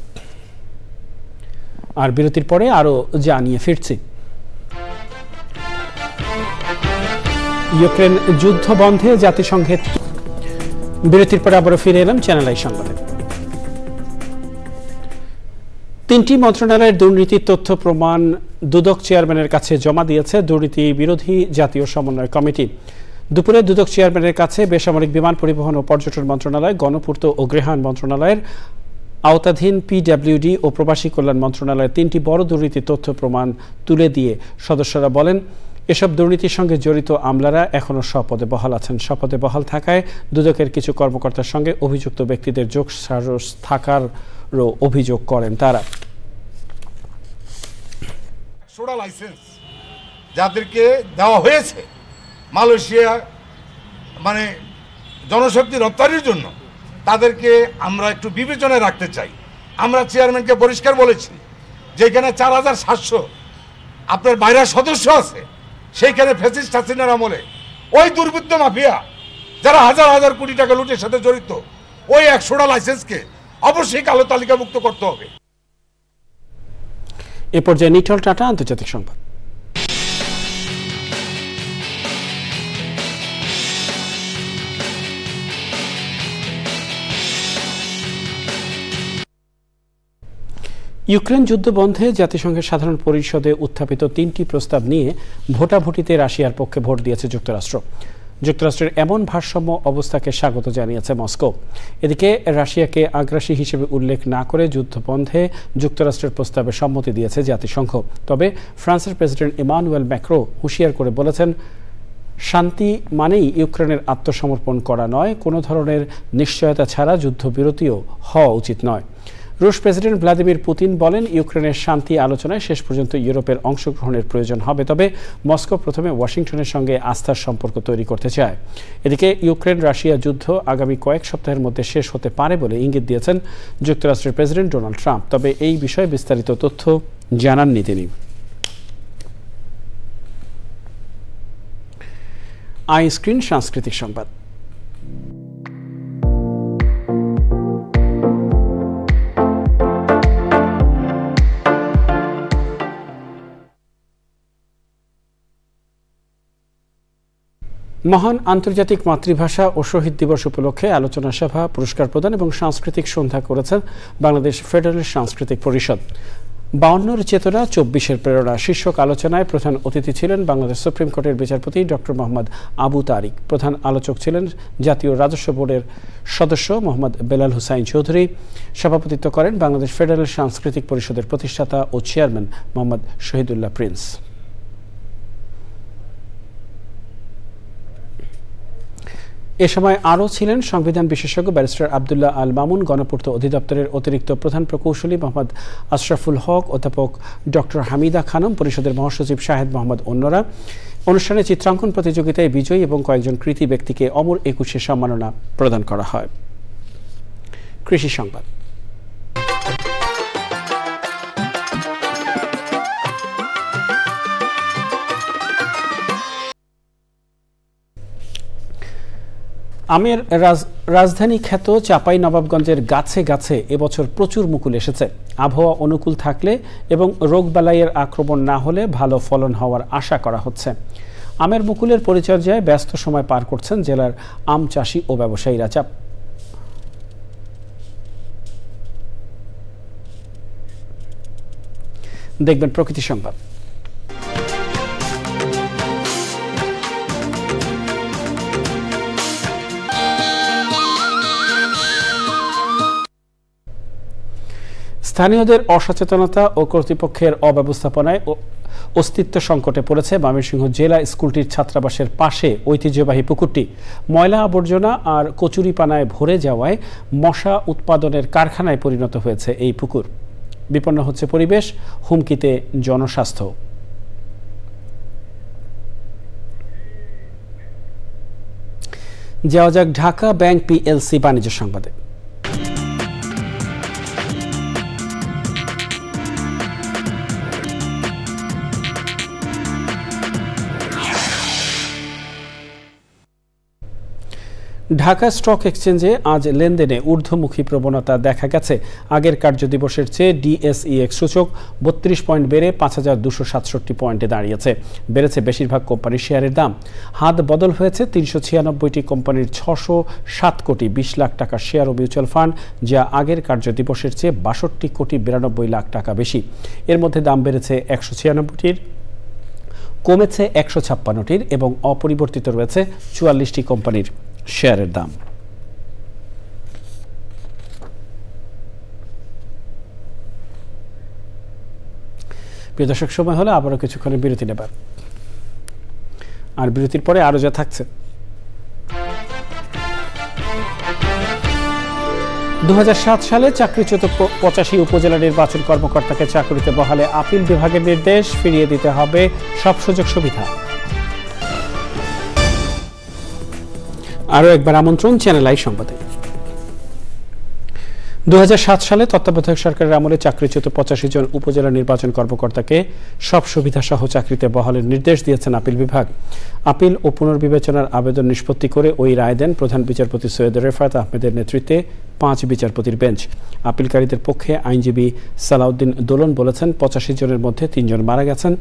আর বিরতির পরে আরো জানিয়ে ফিরছি। ইউক্রেন যুদ্ধ বন্ধে জাতিসংঘের বিরতির পরে আবারও ফিরে এলাম চ্যানেল আই সংবাদে। 3টি মন্ত্রণালয়ের দুর্নীতির তথ্য প্রমাণ দুদক চেয়ারম্যানের কাছে জমা দিয়েছে দুর্নীতি বিরোধী জাতীয় সমন্বয় কমিটি। দুপুরে দুদক চেয়ারম্যানের কাছে বেসামরিক বিমান পরিবহন ও পর্যটন মন্ত্রণালয়, গণপূর্ত ও গৃহায়ণ মন্ত্রণালয়ের আওতাধীন পিডব্লিউডি ও প্রবাসী কল্যাণ মন্ত্রণালয়ের 3টি বড় দুর্নীতির তথ্য প্রমাণ তুলে দিয়ে সদস্যরা বলেন, এসব দুর্নীতির সঙ্গে জড়িত আমলারা এখনও স্বপদে বহাল আছেন। স্বপদে বহাল থাকায় দুদকের কিছু কর্মকর্তার সঙ্গে অভিযুক্ত ব্যক্তিদের যোগসাজশ থাকারও অভিযোগ করেন তারা। লাইসেন্স যাদেরকে দেওয়া হয়েছে মালয়েশিয়া মানে জনশক্তি রপ্তানির জন্য, তাদেরকে আমরা একটু বিবেচনায় রাখতে চাই। আমরা চেয়ারম্যানকে পরিষ্কার বলেছি, যেখানে 4700 আপনার বাইরের সদস্য আছে, সেইখানে ফ্যাসিস্ট হাসিনার আমলে ওই দুর্বৃত্ত মাফিয়া যারা হাজার হাজার কোটি টাকা লুটের সাথে জড়িত, ওই 100টা লাইসেন্সকে অবশ্যই কালো তালিকাভুক্ত করতে হবে। এ পর্যায়ে নিটল টাটা, আন্তর্জাতিক সংবাদ। ইউক্রেন যুদ্ধ বন্ধে জাতিসংঘের সাধারণ পরিষদে উত্থাপিত 3টি প্রস্তাব নিয়ে ভোটাভুটিতে রাশিয়ার পক্ষে ভোট দিয়েছে যুক্তরাষ্ট্র। যুক্তরাষ্ট্রের এমন ভারসাম্য অবস্থাকে স্বাগত জানিয়েছে মস্কো। এদিকে রাশিয়াকে আগ্রাসী হিসেবে উল্লেখ না করে যুদ্ধ বন্ধে যুক্তরাষ্ট্রের প্রস্তাবে সম্মতি দিয়েছে জাতিসংঘ। তবে ফ্রান্সের প্রেসিডেন্ট ইমানুয়েল ম্যাক্রো হুঁশিয়ার করে বলেছেন, শান্তি মানেই ইউক্রেনের আত্মসমর্পণ করা নয়, কোনো ধরনের নিশ্চয়তা ছাড়া যুদ্ধবিরতিও হওয়া উচিত নয়। রুশ প্রেসিডেন্ট ভ্লাদিমির পুতিন বলেন, ইউক্রেনের শান্তি আলোচনায় শেষ পর্যন্ত ইউরোপের অংশগ্রহণের প্রয়োজন হবে, তবে মস্কো প্রথমে ওয়াশিংটনের সঙ্গে আস্থার সম্পর্ক তৈরি করতে চায়। এদিকে ইউক্রেন রাশিয়া যুদ্ধ আগামী কয়েক সপ্তাহের মধ্যে শেষ হতে পারে বলে ইঙ্গিত দিয়েছেন যুক্তরাষ্ট্রের প্রেসিডেন্ট ডোনাল্ড ট্রাম্প, তবে এই বিষয়ে বিস্তারিত তথ্য জানাননি তিনি। আই স্ক্রিন সাংস্কৃতিক সংবাদ। মহান আন্তর্জাতিক মাতৃভাষা ও শহীদ দিবস উপলক্ষে আলোচনা সভা, পুরস্কার প্রদান এবং সাংস্কৃতিক সন্ধ্যা করেছেন বাংলাদেশ ফেডারেল সাংস্কৃতিক পরিষদ। 52 চেতনা 24 প্রেরণা শীর্ষক আলোচনায় প্রধান অতিথি ছিলেন বাংলাদেশ সুপ্রিম কোর্টের বিচারপতি ডক্টর মোহাম্মদ আবু তারিক। প্রধান আলোচক ছিলেন জাতীয় রাজস্ব বোর্ডের সদস্য মোহাম্মদ বেলাল হুসাইন চৌধুরী। সভাপতিত্ব করেন বাংলাদেশ ফেডারেল সাংস্কৃতিক পরিষদের প্রতিষ্ঠাতা ও চেয়ারম্যান মোহাম্মদ শহীদুল্লাহ প্রিন্স। এ সময় আরও ছিলেন সংবিধান বিশেষজ্ঞ ব্যারিস্টার আব্দুল্লাহ আল মামুন, গণপূর্ত অধিদপ্তরের অতিরিক্ত প্রধান প্রকৌশলী মোহাম্মদ আশরাফুল হক, অধ্যাপক ডক্টর হামিদা খানম, পরিষদের মহাসচিব শাহেদ মোহাম্মদ অন্যরা। অনুষ্ঠানে চিত্রাঙ্কন প্রতিযোগিতায় বিজয়ী এবং কয়েকজন কৃতি ব্যক্তিকে অমর 21 সম্মাননা প্রদান করা হয়। কৃষি সংবাদ। আমের রাজধানী খ্যাত চাঁপাইনবাবগঞ্জের গাছে গাছে এবছর প্রচুর মুকুল এসেছে। আবহাওয়া অনুকূল থাকলে এবং রোগবালাইয়ের আক্রমণ না হলে ভালো ফলন হওয়ার আশা করা হচ্ছে। আমের মুকুলের পরিচর্যায় ব্যস্ত সময় পার করছেন জেলার আম চাষি ও ব্যবসায়ীরা। দেখবেন প্রকৃতি সংবাদ। স্থানীয়দের অসচেতনতা ও কর্তৃপক্ষের অব্যবস্থাপনায় অস্তিত্ব সংকটে পড়েছে ময়মনসিংহ জেলা স্কুলটির ছাত্রাবাসের পাশে ঐতিহ্যবাহী পুকুরটি। ময়লা আবর্জনা আর কচুরিপানায় ভরে যাওয়ায় মশা উৎপাদনের কারখানায় পরিণত হয়েছে এই পুকুর। বিপন্ন হচ্ছে পরিবেশ, হুমকিতে জনস্বাস্থ্য। যাওয়া যাক ঢাকা ব্যাংক পিএলসি বাণিজ্য সংবাদে। ঢাকা স্টক এক্সচেঞ্জে আজ লেনদেনে ঊর্ধ্বমুখী প্রবণতা দেখা গেছে। আগের কার্যদিবসের চেয়ে ডিএসইএক্স সূচক 32 পয়েন্ট বেড়ে 5267 পয়েন্টে দাঁড়িয়েছে। বেড়েছে বেশিরভাগ কোম্পানির শেয়ারের দাম। হাত বদল হয়েছে 396টি কোম্পানির 607 কোটি 20 লাখ টাকার শেয়ার ও মিউচুয়াল ফান্ড, যা আগের কার্যদিবসের চেয়ে 62 কোটি 92 লাখ টাকা বেশি। এর মধ্যে দাম বেড়েছে 196টির, কমেছে 156টির এবং অপরিবর্তিত রয়েছে 44টি কোম্পানির শেয়ারের দাম। প্রিয় দর্শক, সময় হলে আবারও কিছুক্ষণের বিরতি নেবার, আর বিরতির পরে আরো যা থাকছে। 2007 সালে চাকরিচ্যুত 85 উপজেলা নির্বাচন কর্মকর্তাকে চাকরিতে বহালে আপিল বিভাগের নির্দেশ, ফিরিয়ে দিতে হবে সব সুযোগ সুবিধা। আরও একবার আমন্ত্রণ চ্যানেল আই সংবাদে। 2007 সালে তত্ত্বাবধায়ক সরকারের আমলে চাকরিচ্যুত 85 জন উপজেলা নির্বাচন কর্মকর্তাকে সব সুবিধা সহ চাকরিতে বহালের নির্দেশ দিয়েছেন আপিল বিভাগ। আপিল ও পুনর্বিবেচনার আবেদন নিষ্পত্তি করে ওই রায় দেন প্রধান বিচারপতি সৈয়দ রেফাত আহমেদের নেতৃত্বে 5 বিচারপতির বেঞ্চ। আপিলকারীদের পক্ষে আইনজীবী সালাউদ্দিন দোলন বলেছেন, 85 জনের মধ্যে 3 জন মারা গেছেন,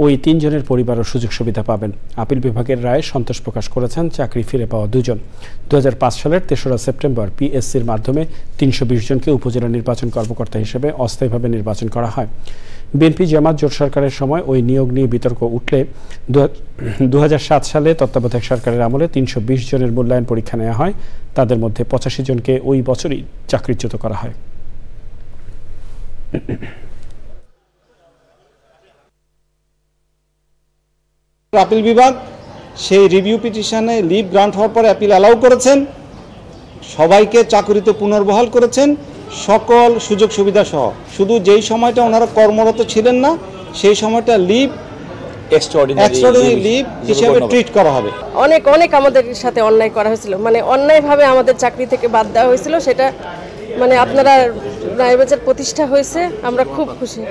ওই 3 জনের পরিবারও সুযোগ সুবিধা পাবেন। আপিল বিভাগের রায়ে সন্তোষ প্রকাশ করেছেন চাকরি ফিরে পাওয়া 2 জন। 2005 সালের 3রা সেপ্টেম্বর পিএসসির মাধ্যমে 320 জনকে উপজেলা নির্বাচন কর্মকর্তা হিসেবে অস্থায়ীভাবে নির্বাচন করা হয়। বিএনপি জামাত জোট সরকারের সময় ওই নিয়োগ নিয়ে বিতর্ক উঠলে 2007 সালে তত্ত্বাবধায়ক সরকারের আমলে 320 জনের মূল্যায়ন পরীক্ষা নেওয়া হয়। তাদের মধ্যে 85 জনকে ওই বছরই চাকরিচ্যুত করা হয়। আপিল বিভাগ সেই রিভিউ পিটিশনে লিভ গ্রান্ট হওয়ার পরে অ্যাপিল অ্যালাউ করেছেন, সবাইকে চাকরিতে পুনর্বহাল করেছেন সকল সুযোগ সুবিধা সহ, শুধু যেই সময়টা ওনারা কর্মরত ছিলেন না সেই সময়টা লিভ এক্সট্রাঅর্ডিনারি লিভ হিসেবে ট্রিট করা হবে। অনেক অনেক আমাদের সাথে অন্যায় করা হয়েছিল, মানে অন্যায়ভাবে আমাদের চাকরি থেকে বাদ দেওয়া হয়েছিল, সেটা মানে আপনারা রায়বাজার প্রতিষ্ঠা হয়েছে, আমরা খুব খুশি।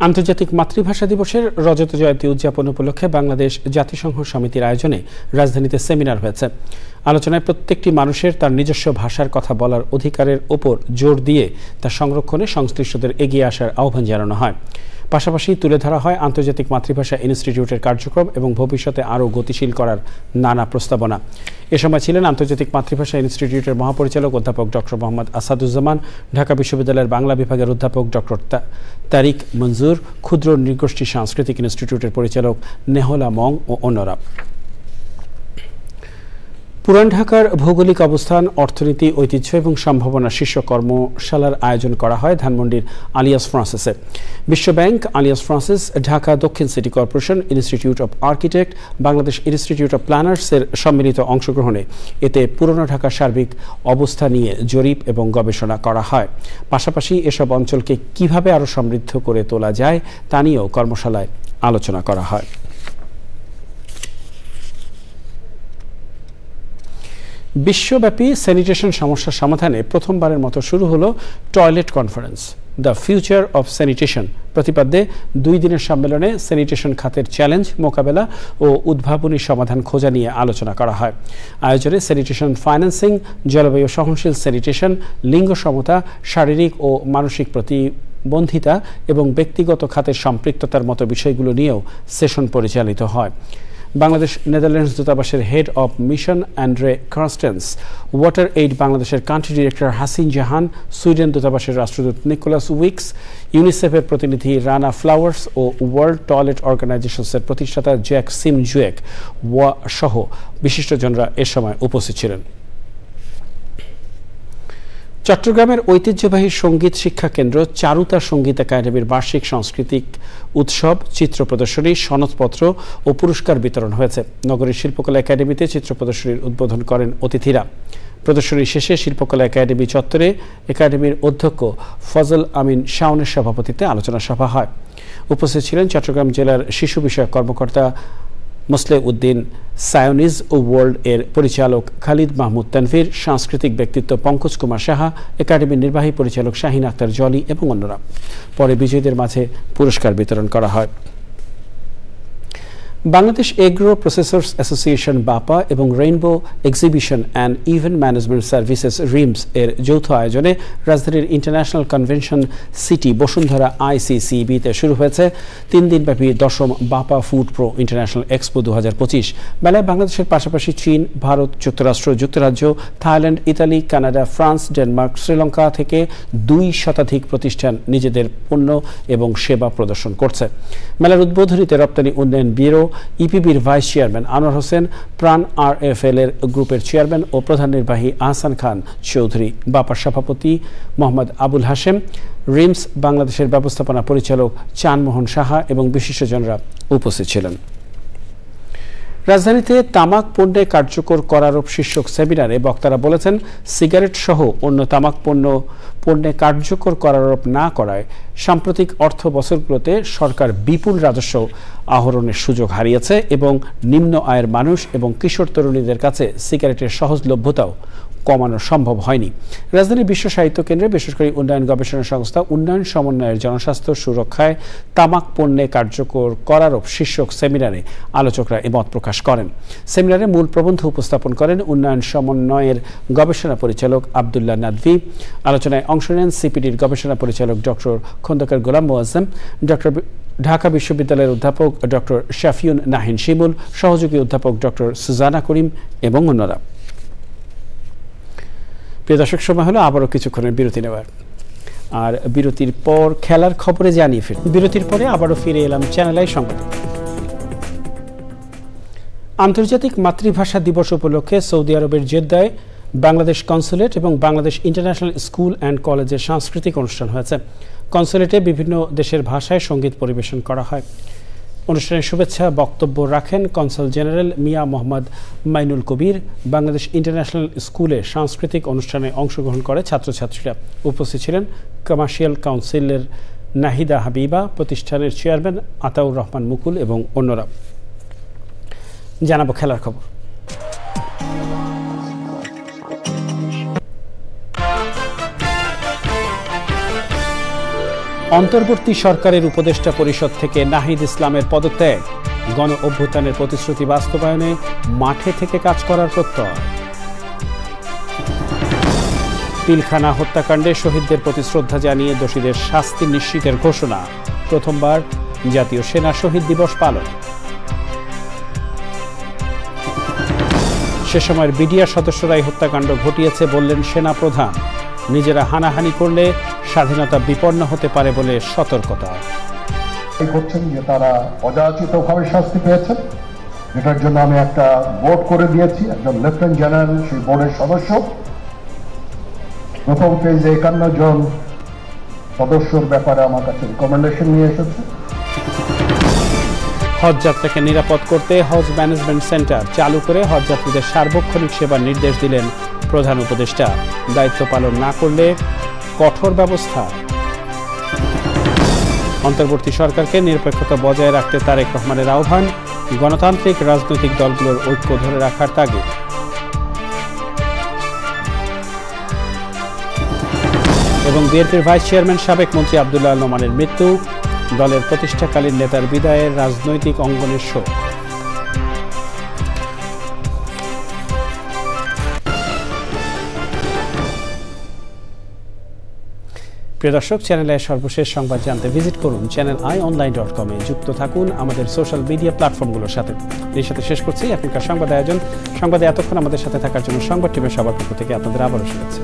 আন্তর্জাতিক মাতৃভাষা দিবসের রজত জয়ন্তী উদযাপন উপলক্ষে বাংলাদেশ জাতিসংঘ সমিতির আয়োজনে রাজধানীতে সেমিনার হয়েছে। আলোচনায় প্রত্যেকটি মানুষের তার নিজস্ব ভাষার কথা বলার অধিকারের ওপর জোর দিয়ে তা সংরক্ষণে সংশ্লিষ্টদের এগিয়ে আসার আহ্বান জানানো হয়। পাশাপাশি তুলে ধরা হয় আন্তর্জাতিক মাতৃভাষা ইনস্টিটিউটের কার্যক্রম এবং ভবিষ্যতে আরও গতিশীল করার নানা প্রস্তাবনা। এ সময় ছিলেন আন্তর্জাতিক মাতৃভাষা ইনস্টিটিউটের মহাপরিচালক অধ্যাপক ডক্টর মোহাম্মদ আসাদুজ্জামান, ঢাকা বিশ্ববিদ্যালয়ের বাংলা বিভাগের অধ্যাপক ডক্টর তারিক মঞ্জুর, ক্ষুদ্র নৃগোষ্ঠী সাংস্কৃতিক ইনস্টিটিউটের পরিচালক নেহলা মং ও অন্যরা। পুরান ঢাকার ভৌগোলিক অবস্থান, অর্থনীতি, ঐতিহ্য এবং সম্ভাবনা শীর্ষ কর্মশালার আয়োজন করা হয় ধানমন্ডির আলিয়াস ফ্রান্সিসে। বিশ্বব্যাংক, আলিয়াস ফ্রান্সিস, ঢাকা দক্ষিণ City Corporation, Institute of Architect, Bangladesh Institute of প্ল্যানার্সের সম্মিলিত অংশগ্রহণে এতে পুরনো ঢাকার সার্বিক অবস্থা নিয়ে জরিপ এবং গবেষণা করা হয়। পাশাপাশি এসব অঞ্চলকে কিভাবে আরও সমৃদ্ধ করে তোলা যায় তা নিয়েও কর্মশালায় আলোচনা করা হয়। বিশ্বব্যাপী স্যানিটেশন সমস্যার সমাধানে প্রথমবারের মতো শুরু হলো toilet conference, the future of sanitation প্রতিপাদ্যে 2 দিনের সম্মেলনে স্যানিটেশন খাতের চ্যালেঞ্জ মোকাবেলা ও উদ্ভাবনী সমাধান খোঁজা নিয়ে আলোচনা করা হয়। আয়োজনে স্যানিটেশন ফাইন্যান্সিং, জলবায়ু সহনশীল স্যানিটেশন, লিঙ্গ সমতা, শারীরিক ও মানসিক প্রতিবন্ধিতা এবং ব্যক্তিগত খাতের সম্পৃক্ততার মতো বিষয়গুলো নিয়েও সেশন পরিচালিত হয়। বাংলাদেশ নেদারল্যান্ডস দূতাবাসের head of mission Andre Karstens, WaterAid বাংলাদেশের country director Hasin Jahan, Sweden দূতাবাসের রাষ্ট্রদূত নিকোলাস উইক্স, ইউনিসেফের প্রতিনিধি রানা ফ্লাওয়ার্স ও ওয়ার্ল্ড টয়লেট অর্গানাইজেশনসের প্রতিষ্ঠাতা জ্যাক সিম জুয়েক সহ বিশিষ্টজনরা এ সময় উপস্থিত ছিলেন। চট্টগ্রামের ঐতিহ্যবাহী সঙ্গীত শিক্ষা কেন্দ্র চারুতা সঙ্গীত একাডেমির বার্ষিক সাংস্কৃতিক উৎসব, চিত্র প্রদর্শনী, সনদপত্র ও পুরস্কার বিতরণ হয়েছে। নগরীর শিল্পকলা একাডেমিতে চিত্র প্রদর্শনীর উদ্বোধন করেন অতিথিরা। প্রদর্শনী শেষে শিল্পকলা একাডেমি চত্বরে একাডেমির অধ্যক্ষ ফজল আমিন শাওনের সভাপতিত্বে আলোচনা সভা হয়। উপস্থিত ছিলেন চট্টগ্রাম জেলার শিশু বিষয়ক কর্মকর্তা মোসলে উদ্দিন সায়োনিজ ও ওয়ার্ল্ড এর পরিচালক খালিদ মাহমুদ তানভীর, সাংস্কৃতিক ব্যক্তিত্ব পঙ্কজ কুমার সাহা, একাডেমির নির্বাহী পরিচালক শাহিন আক্তার জলি এবং অন্যরা। পরে বিজয়ীদের মাঝে পুরস্কার বিতরণ করা হয়। বাংলাদেশ এগ্রো প্রসেসর্স অ্যাসোসিয়েশন বাপা এবং rainbow exhibition and event management services rims এর যৌথ আয়োজনে রাজধানীর ইন্টারন্যাশনাল কনভেনশন সিটি বসুন্ধরা ICCB-তে শুরু হয়েছে 3 দিনব্যাপী 10ম বাপা ফুড প্রো ইন্টারন্যাশনাল এক্সপো 2025। মেলায় বাংলাদেশের পাশাপাশি চীন, ভারত, যুক্তরাষ্ট্র, যুক্তরাজ্য, Thailand, Italy, Canada, France, Denmark, Sri Lanka থেকে 2 শতাধিক প্রতিষ্ঠান নিজেদের পণ্য এবং সেবা প্রদর্শন করছে। মেলার উদ্বোধনীতে রপ্তানি উন্নয়ন ব্যুরো, ইপিবির vice chairman Anwar Hossain, PRAN RFL এর গ্রুপের চেয়ারম্যান ও প্রধান নির্বাহী আহসান খান চৌধুরী, বাপার সভাপতি মোহাম্মদ আবুল হাশেম, রিমস বাংলাদেশের ব্যবস্থাপনা পরিচালক চানমোহন সাহা এবং বিশিষ্টজনরা উপস্থিত ছিলেন। রাজধানীতে তামাক পণ্যে কার্যকর করারোপ শীর্ষক সেমিনারে বক্তারা বলেছেন, সিগারেট সহ অন্য তামাক পণ্যে কার্যকর করারোপ না করায় সাম্প্রতিক অর্থ বছরগুলোতে সরকার বিপুল রাজস্ব আহরণের সুযোগ হারিয়েছে এবং নিম্ন আয়ের মানুষ এবং কিশোর তরুণীদের কাছে সিগারেটের সহজলভ্যতাও কমানো সম্ভব হয়নি। রাজধানীর বিশ্ব সাহিত্য কেন্দ্রে বেসরকারি উন্নয়ন গবেষণা সংস্থা উন্নয়ন সমন্বয়ের জনস্বাস্থ্য সুরক্ষায় তামাক পণ্যে কার্যকর করারোপ শীর্ষক সেমিনারে আলোচকরা এ মত প্রকাশ করেন। সেমিনারে মূল প্রবন্ধ উপস্থাপন করেন উন্নয়ন সমন্বয়ের গবেষণা পরিচালক আব্দুল্লাহ নাদভি। আলোচনায় অংশ নেন সিপিডির গবেষণা পরিচালক ডক্টর খন্দকার গোলাম মোয়াজ্জেম, ঢাকা বিশ্ববিদ্যালয়ের অধ্যাপক ডক্টর শাফিউন নাহিন শিমুল, সহযোগী অধ্যাপক ডক্টর সুজানা করিম এবং অন্যরা। প্রিয় দর্শক, সময় হলো আবারও কিছুক্ষণের বিরতি নেওয়ার। আর বিরতির পর খেলার খবরে জানিয়ে ফিরে বিরতির পরে আবারও ফিরে এলাম চ্যানেল আই সংবাদে। আন্তর্জাতিক মাতৃভাষা দিবস উপলক্ষে সৌদি আরবের জেদ্দায় বাংলাদেশ কনসুলেট এবং বাংলাদেশ ইন্টারন্যাশনাল স্কুল অ্যান্ড কলেজের সাংস্কৃতিক অনুষ্ঠান হয়েছে। কনসুলেটে বিভিন্ন দেশের ভাষায় সঙ্গীত পরিবেশন করা হয়। অনুষ্ঠানে শুভেচ্ছা বক্তব্য রাখেন কনসাল জেনারেল মিয়া মোহাম্মদ মাইনুল কবির। বাংলাদেশ ইন্টারন্যাশনাল স্কুলে সাংস্কৃতিক অনুষ্ঠানে অংশগ্রহণ করে ছাত্রছাত্রীরা। উপস্থিত ছিলেন কমার্শিয়াল কাউন্সিলের নাহিদা হাবিবা, প্রতিষ্ঠানের চেয়ারম্যান আতাউর রহমান মুকুল এবং অন্যরা। জানাবো খেলার খবর। অন্তর্বর্তী সরকারের উপদেষ্টা পরিষদ থেকে নাহিদ ইসলামের পদত্যাগ, গণ অভ্যুত্থানের প্রতিশ্রুতি বাস্তবায়নে মাঠে থেকে কাজ করার প্রত্যয়। পিলখানা হত্যাকাণ্ডে শহীদদের প্রতি শ্রদ্ধা জানিয়ে দোষীদের শাস্তি নিশ্চিতের ঘোষণা, প্রথমবার জাতীয় সেনা শহীদ দিবস পালন। সে সময়ের বিডিআর সদস্যরাই হত্যাকাণ্ড ঘটিয়েছে বললেন সেনা প্রধান। নিজেরা হানাহানি করলে স্বাধীনতা বিপন্ন হতে পারে বলে সতর্কতা। করছেন যে তারা অযাচিতভাবে শাস্তি পেয়েছেন, এটার জন্য আমি একটা বোর্ড করে দিয়েছি, একজন লেফটেন্যান্ট জেনারেল সেই বোর্ডের সদস্য। প্রথম ফেজে 51 জন সদস্যর ব্যাপারে আমার কাছে রিকমেন্ডেশন নিয়ে এসেছে। হজ যাত্রাকে নিরাপদ করতে হজ ম্যানেজমেন্ট সেন্টার চালু করে হজ যাত্রীদের সার্বক্ষণিক সেবার নির্দেশ দিলেন প্রধান উপদেষ্টা। দায়িত্ব পালন না করলে কঠোর ব্যবস্থা। অন্তর্বর্তী সরকারকে নিরপেক্ষতা বজায় রাখতে তারেক রহমানের আহ্বান, গণতান্ত্রিক রাজনৈতিক দলগুলোর ঐক্য ধরে রাখার তাগিদ। এবং বিএনপির ভাইস চেয়ারম্যান সাবেক মন্ত্রী আব্দুল্লাহ আল নোমানের মৃত্যু, দলের প্রতিষ্ঠাকালীন নেতার বিদায়ের রাজনৈতিক অঙ্গনের শোক। প্রিয় দর্শক, চ্যানেলের সর্বশেষ সংবাদ জানতে ভিজিট করুন channelionline.com এ। যুক্ত থাকুন আমাদের সোশ্যাল মিডিয়া প্ল্যাটফর্মগুলোর সাথে। এর সাথে শেষ করছি এখনকার সংবাদ আয়োজন। সংবাদে এতক্ষণ আমাদের সাথে থাকার জন্য সংবাদ টিমের সবার পক্ষ থেকে আপনাদের আবারও শুভেচ্ছা।